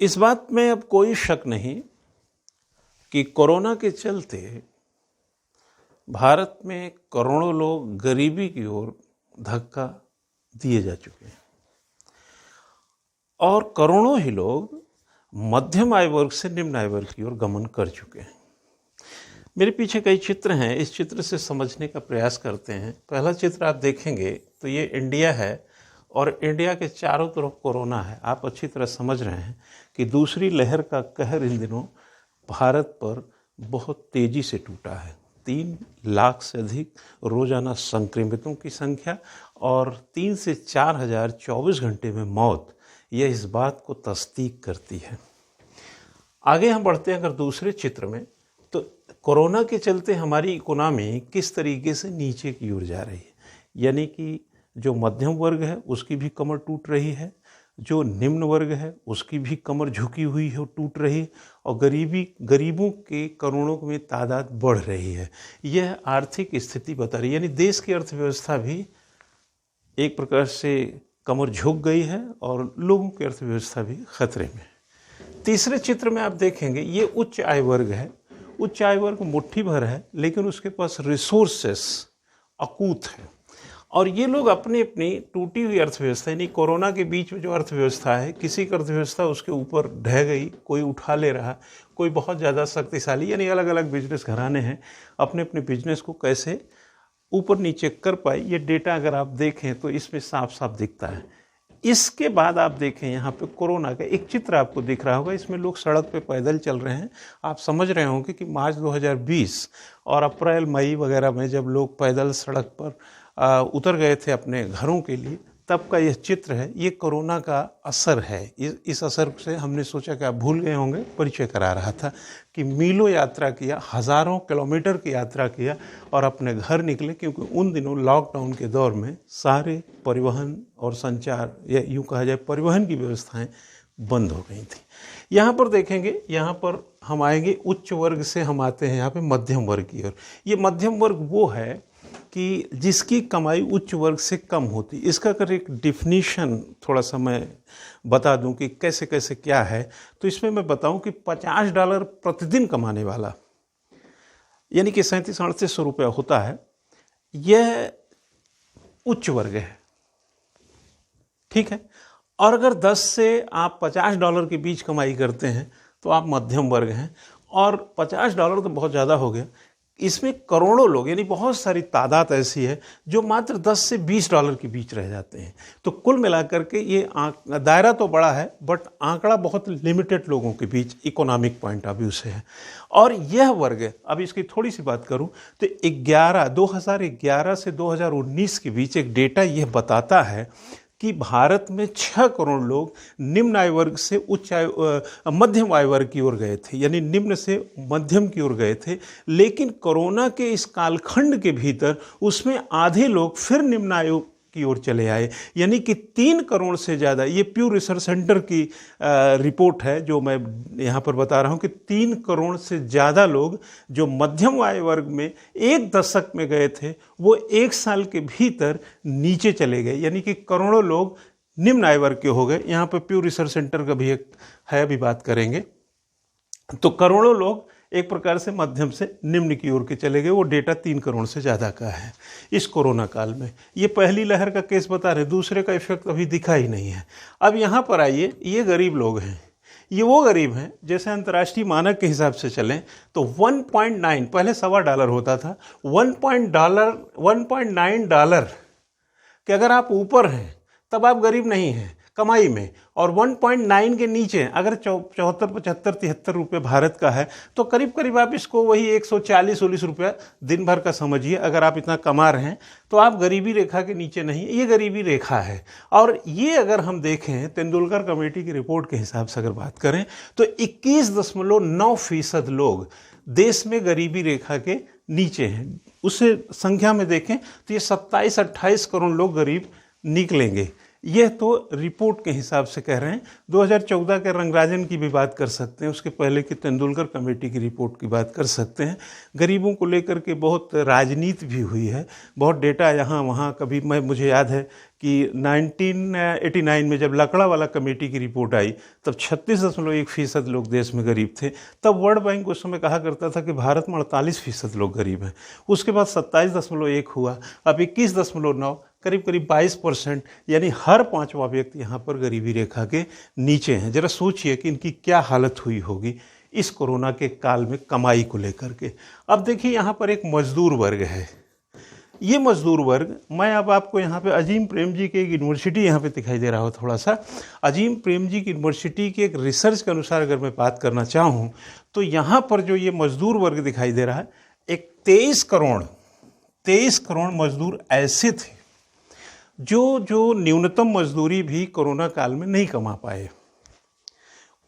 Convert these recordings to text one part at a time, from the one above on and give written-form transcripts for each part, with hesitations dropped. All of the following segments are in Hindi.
इस बात में अब कोई शक नहीं कि कोरोना के चलते भारत में करोड़ों लोग गरीबी की ओर धक्का दिए जा चुके हैं और करोड़ों ही लोग मध्यम आय वर्ग से निम्न आय वर्ग की ओर गमन कर चुके हैं। मेरे पीछे कई चित्र हैं, इस चित्र से समझने का प्रयास करते हैं। पहला चित्र आप देखेंगे तो ये इंडिया है और इंडिया के चारों तरफ कोरोना है। आप अच्छी तरह समझ रहे हैं कि दूसरी लहर का कहर इन दिनों भारत पर बहुत तेजी से टूटा है। 3 लाख से अधिक रोजाना संक्रमितों की संख्या और 3 से 4 हज़ार 24 घंटे में मौत, यह इस बात को तस्दीक करती है। आगे हम बढ़ते हैं अगर दूसरे चित्र में, तो कोरोना के चलते हमारी इकोनॉमी किस तरीके से नीचे की ओर जा रही है। यानी कि जो मध्यम वर्ग है उसकी भी कमर टूट रही है, जो निम्न वर्ग है उसकी भी कमर झुकी हुई है, टूट रही है, और गरीबों के करोड़ों में तादाद बढ़ रही है। यह आर्थिक स्थिति बता रही है। यानी देश की अर्थव्यवस्था भी एक प्रकार से कमर झुक गई है और लोगों की अर्थव्यवस्था भी खतरे में। तीसरे चित्र में आप देखेंगे ये उच्च आय वर्ग है। उच्च आय वर्ग मुट्ठी भर है लेकिन उसके पास रिसोर्सेस अकूत है और ये लोग अपनी अपनी टूटी हुई अर्थव्यवस्था, यानी कोरोना के बीच में जो अर्थव्यवस्था है, किसी की अर्थव्यवस्था उसके ऊपर ढह गई, कोई उठा ले रहा, कोई बहुत ज़्यादा शक्तिशाली, यानी अलग अलग बिजनेस घराने हैं, अपने अपने बिजनेस को कैसे ऊपर नीचे कर पाए, ये डेटा अगर आप देखें तो इसमें साफ साफ दिखता है। इसके बाद आप देखें यहाँ पे कोरोना का एक चित्र आपको दिख रहा होगा। इसमें लोग सड़क पे पैदल चल रहे हैं। आप समझ रहे होंगे कि मार्च 2020 और अप्रैल मई वगैरह में जब लोग पैदल सड़क पर उतर गए थे अपने घरों के लिए, तब का यह चित्र है। ये कोरोना का असर है। इस असर से हमने सोचा कि आप भूल गए होंगे, परिचय करा रहा था कि मीलों यात्रा किया, हज़ारों किलोमीटर की यात्रा किया और अपने घर निकले, क्योंकि उन दिनों लॉकडाउन के दौर में सारे परिवहन और संचार, या यूँ कहा जाए परिवहन की व्यवस्थाएं बंद हो गई थी। यहाँ पर देखेंगे, यहाँ पर हम आएंगे उच्च वर्ग से, हम आते हैं यहाँ पे मध्यम वर्ग की ओर। ये मध्यम वर्ग वो है कि जिसकी कमाई उच्च वर्ग से कम होती। इसका अगर एक डिफिनीशन थोड़ा सा मैं बता दूं कि कैसे कैसे क्या है, तो इसमें मैं बताऊं कि $50 प्रतिदिन कमाने वाला, यानी कि 3700-3800 रुपया होता है, यह उच्च वर्ग है। ठीक है। और अगर 10 से आप $50 के बीच कमाई करते हैं तो आप मध्यम वर्ग हैं, और $50 तो बहुत ज़्यादा हो गया। इसमें करोड़ों लोग, यानी बहुत सारी तादाद ऐसी है जो मात्र 10 से $20 के बीच रह जाते हैं। तो कुल मिलाकर के ये दायरा तो बड़ा है, बट आंकड़ा बहुत लिमिटेड लोगों के बीच इकोनॉमिक पॉइंट ऑफ व्यू से है। और यह वर्ग, अब इसकी थोड़ी सी बात करूं तो 2011 से 2019 के बीच एक डेटा यह बताता है कि भारत में 6 करोड़ लोग निम्न आय वर्ग से मध्यम आय वर्ग की ओर गए थे, यानी निम्न से मध्यम की ओर गए थे। लेकिन कोरोना के इस कालखंड के भीतर उसमें आधे लोग फिर निम्न आय की ओर चले आए, यानी कि 3 करोड़ से ज़्यादा। ये प्यू रिसर्च सेंटर की रिपोर्ट है जो मैं यहाँ पर बता रहा हूँ कि 3 करोड़ से ज़्यादा लोग जो मध्यम आय वर्ग में 1 दशक में गए थे, वो 1 साल के भीतर नीचे चले गए, यानी कि करोड़ों लोग निम्न आय वर्ग के हो गए। यहाँ पर प्यू रिसर्च सेंटर का भी एक है, अभी बात करेंगे। तो करोड़ों लोग एक प्रकार से मध्यम से निम्न की ओर के चले गए। वो डेटा 3 करोड़ से ज़्यादा का है इस कोरोना काल में। ये पहली लहर का केस बता रहे, दूसरे का इफेक्ट अभी दिखा ही नहीं है। अब यहाँ पर आइए, ये गरीब लोग हैं। ये वो गरीब हैं, जैसे अंतर्राष्ट्रीय मानक के हिसाब से चलें तो 1.9, पहले $1.25 होता था, $1.9 कि अगर आप ऊपर हैं तब आप गरीब नहीं हैं कमाई में, और 1.9 के नीचे अगर 74, 75, 73 रुपये भारत का है तो करीब करीब आप इसको वही 140-140 रुपया दिन भर का समझिए। अगर आप इतना कमा रहे हैं तो आप गरीबी रेखा के नीचे नहीं, ये गरीबी रेखा है। और ये अगर हम देखें तेंदुलकर कमेटी की रिपोर्ट के हिसाब से अगर बात करें तो 21.9% लोग देश में गरीबी रेखा के नीचे हैं। उसे संख्या में देखें तो ये 27-28 करोड़ लोग गरीब निकलेंगे। यह तो रिपोर्ट के हिसाब से कह रहे हैं। 2014 के रंगराजन की भी बात कर सकते हैं, उसके पहले की तेंदुलकर कमेटी की रिपोर्ट की बात कर सकते हैं। गरीबों को लेकर के बहुत राजनीति भी हुई है, बहुत डेटा यहाँ वहाँ। कभी मुझे याद है कि 1989 में जब लकड़ा वाला कमेटी की रिपोर्ट आई, तब 36.1% लोग देश में गरीब थे। तब वर्ल्ड बैंक उस समय कहा करता था कि भारत में 48% लोग गरीब हैं। उसके बाद 27.1 हुआ, अब 21.9, करीब करीब 22%, यानी हर पांचवा व्यक्ति यहाँ पर गरीबी रेखा के नीचे हैं। जरा सोचिए कि इनकी क्या हालत हुई होगी इस कोरोना के काल में कमाई को लेकर के। अब देखिए यहाँ पर एक मजदूर वर्ग है। ये मजदूर वर्ग, मैं अब आपको यहाँ पे अजीम प्रेम जी की एक यूनिवर्सिटी यहाँ पे दिखाई दे रहा हो थोड़ा सा। अजीम प्रेम जी की यूनिवर्सिटी के एक रिसर्च के अनुसार अगर मैं बात करना चाहूँ तो यहाँ पर जो ये मजदूर वर्ग दिखाई दे रहा है, एक 23 करोड़ मजदूर ऐसे थे जो न्यूनतम मजदूरी भी कोरोना काल में नहीं कमा पाए,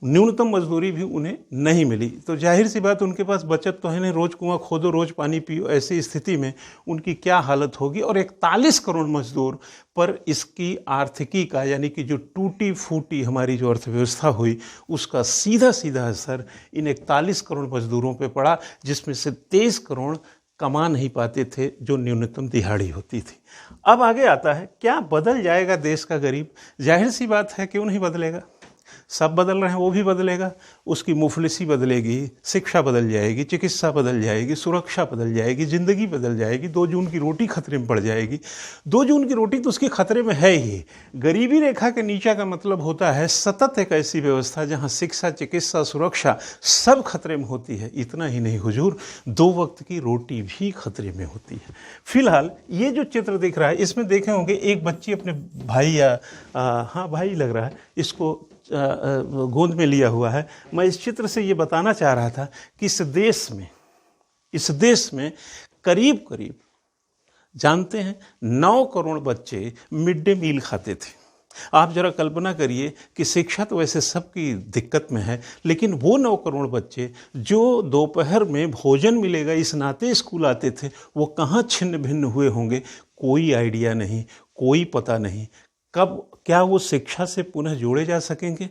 न्यूनतम मजदूरी भी उन्हें नहीं मिली। तो जाहिर सी बात, उनके पास बचत तो है नहीं, रोज़ कुआं खोदो रोज़ पानी पियो, ऐसी स्थिति में उनकी क्या हालत होगी। और 41 करोड़ मजदूर पर इसकी आर्थिकी का, यानी कि जो टूटी फूटी हमारी जो अर्थव्यवस्था हुई, उसका सीधा सीधा असर इन 41 करोड़ मजदूरों पर पड़ा, जिसमें से 23 करोड़ कमा नहीं पाते थे, जो न्यूनतम दिहाड़ी होती थी। अब आगे आता है, क्या बदल जाएगा देश का गरीब? जाहिर सी बात है, क्यों नहीं बदलेगा। सब बदल रहे हैं, वो भी बदलेगा। उसकी मुफलिसी बदलेगी, शिक्षा बदल जाएगी, चिकित्सा बदल जाएगी, सुरक्षा बदल जाएगी, ज़िंदगी बदल जाएगी। 2 जून की रोटी खतरे में पड़ जाएगी। 2 जून की रोटी तो उसके खतरे में है ही। गरीबी रेखा के नीचे का मतलब होता है सतत एक ऐसी व्यवस्था जहाँ शिक्षा, चिकित्सा, सुरक्षा सब खतरे में होती है। इतना ही नहीं हुजूर, 2 वक्त की रोटी भी खतरे में होती है। फिलहाल ये जो चित्र दिख रहा है, इसमें देखे होंगे एक बच्ची अपने भाई या हाँ भाई लग रहा है, इसको गोद में लिया हुआ है। मैं इस चित्र से ये बताना चाह रहा था कि इस देश में करीब करीब, जानते हैं, 9 करोड़ बच्चे मिड डे मील खाते थे। आप जरा कल्पना करिए कि शिक्षा तो वैसे सबकी दिक्कत में है, लेकिन वो 9 करोड़ बच्चे जो दोपहर में भोजन मिलेगा इस नाते स्कूल आते थे, वो कहाँ छिन्न भिन्न हुए होंगे, कोई आइडिया नहीं, कोई पता नहीं। कब क्या वो शिक्षा से पुनः जोड़े जा सकेंगे?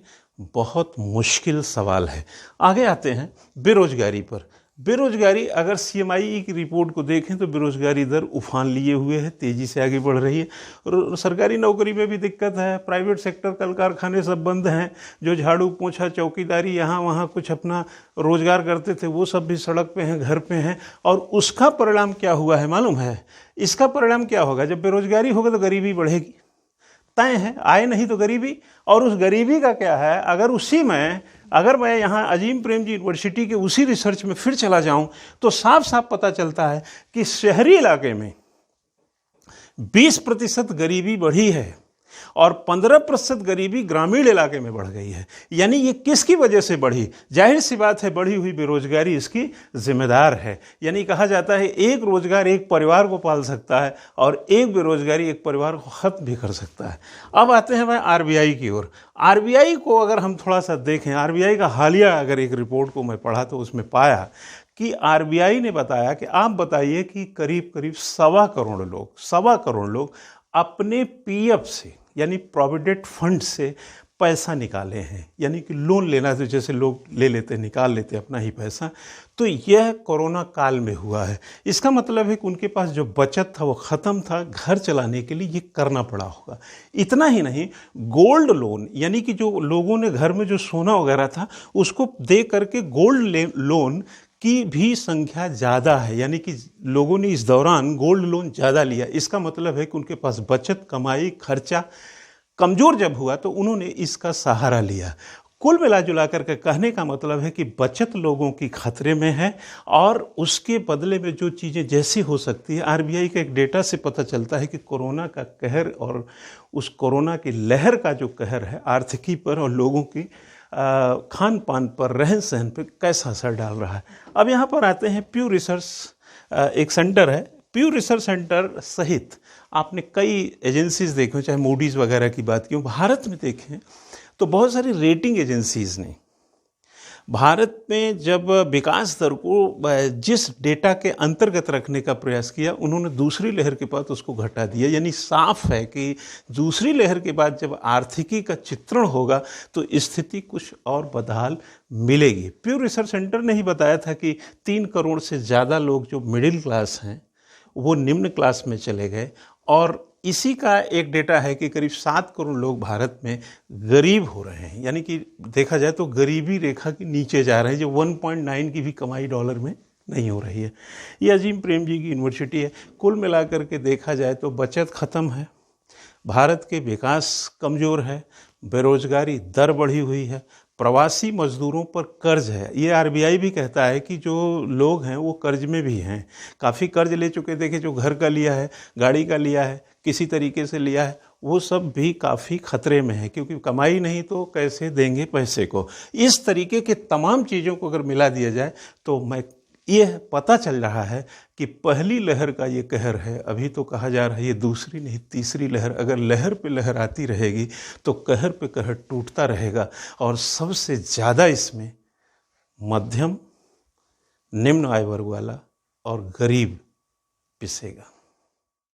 बहुत मुश्किल सवाल है। आगे आते हैं बेरोजगारी पर। बेरोजगारी, अगर CMI की रिपोर्ट को देखें तो बेरोजगारी दर उफान लिए हुए है, तेज़ी से आगे बढ़ रही है। और सरकारी नौकरी में भी दिक्कत है, प्राइवेट सेक्टर, कल कारखाने सब बंद हैं। जो झाड़ू पोछा चौकीदारी यहाँ वहाँ कुछ अपना रोजगार करते थे, वो सब भी सड़क पे हैं, घर पे हैं। और उसका परिणाम क्या हुआ है मालूम है? इसका परिणाम क्या होगा? जब बेरोजगारी होगा तो गरीबी बढ़ेगी, तय है। आए नहीं तो गरीबी। और उस गरीबी का क्या है, अगर मैं यहाँ अजीम प्रेम जी यूनिवर्सिटी के उसी रिसर्च में फिर चला जाऊं तो साफ साफ पता चलता है कि शहरी इलाके में 20% गरीबी बढ़ी है और 15% गरीबी ग्रामीण इलाके में बढ़ गई है। यानी ये किसकी वजह से बढ़ी? जाहिर सी बात है, बढ़ी हुई बेरोजगारी इसकी जिम्मेदार है। यानी कहा जाता है एक रोजगार एक परिवार को पाल सकता है और एक बेरोजगारी एक परिवार को खत्म भी कर सकता है। अब आते हैं मैं RBI की ओर। RBI को अगर हम थोड़ा सा देखें, RBI का हालिया अगर एक रिपोर्ट को मैं पढ़ा तो उसमें पाया कि RBI ने बताया कि आप बताइए कि करीब करीब 1.25 करोड़ लोग अपने PF से, यानी प्रोविडेंट फंड से पैसा निकाले हैं। यानी कि लोन लेना, तो जैसे लोग ले लेते, निकाल लेते अपना ही पैसा, तो यह कोरोना काल में हुआ है। इसका मतलब है कि उनके पास जो बचत था वो ख़त्म था, घर चलाने के लिए ये करना पड़ा होगा। इतना ही नहीं, गोल्ड लोन, यानी कि जो लोगों ने घर में जो सोना वगैरह था उसको दे करके गोल्ड लोन की भी संख्या ज़्यादा है। यानी कि लोगों ने इस दौरान गोल्ड लोन ज़्यादा लिया। इसका मतलब है कि उनके पास बचत, कमाई, खर्चा कमज़ोर जब हुआ तो उन्होंने इसका सहारा लिया। कुल मिला जुला करके कहने का मतलब है कि बचत लोगों की खतरे में है और उसके बदले में जो चीज़ें जैसी हो सकती है। RBI के एक डेटा से पता चलता है कि कोरोना का कहर और उस कोरोना की लहर का जो कहर है आर्थिकी पर और लोगों की खान पान पर, रहन सहन पर कैसा असर डाल रहा है। अब यहाँ पर आते हैं प्यू रिसर्च, एक सेंटर है। प्यू रिसर्च सेंटर सहित आपने कई एजेंसीज़ देखें, चाहे मूडीज़ वगैरह की बात की, भारत में देखें तो बहुत सारी रेटिंग एजेंसीज़ ने भारत में जब विकास दर को जिस डेटा के अंतर्गत रखने का प्रयास किया, उन्होंने दूसरी लहर के बाद उसको घटा दिया। यानी साफ है कि दूसरी लहर के बाद जब आर्थिकी का चित्रण होगा तो स्थिति कुछ और बदहाल मिलेगी। प्यू रिसर्च सेंटर ने ही बताया था कि 3 करोड़ से ज़्यादा लोग जो मिडिल क्लास हैं वो निम्न क्लास में चले गए, और इसी का एक डेटा है कि करीब 7 करोड़ लोग भारत में गरीब हो रहे हैं। यानी कि देखा जाए तो गरीबी रेखा के नीचे जा रहे हैं, जो 1.9 की भी कमाई डॉलर में नहीं हो रही है। ये अजीम प्रेम जी की यूनिवर्सिटी है। कुल मिलाकर के देखा जाए तो बचत ख़त्म है, भारत के विकास कमज़ोर है, बेरोजगारी दर बढ़ी हुई है, प्रवासी मजदूरों पर कर्ज है। ये आरबीआई भी कहता है कि जो लोग हैं वो कर्ज में भी हैं, काफ़ी कर्ज ले चुके। देखिए, जो घर का लिया है, गाड़ी का लिया है, किसी तरीके से लिया है, वो सब भी काफ़ी खतरे में है, क्योंकि कमाई नहीं तो कैसे देंगे पैसे को। इस तरीके के तमाम चीज़ों को अगर मिला दिया जाए तो ये पता चल रहा है कि पहली लहर का ये कहर है। अभी तो कहा जा रहा है ये दूसरी नहीं तीसरी लहर। अगर लहर पे लहर आती रहेगी तो कहर पे कहर टूटता रहेगा, और सबसे ज़्यादा इसमें मध्यम, निम्न आय वर्ग वाला और गरीब पिसेगा।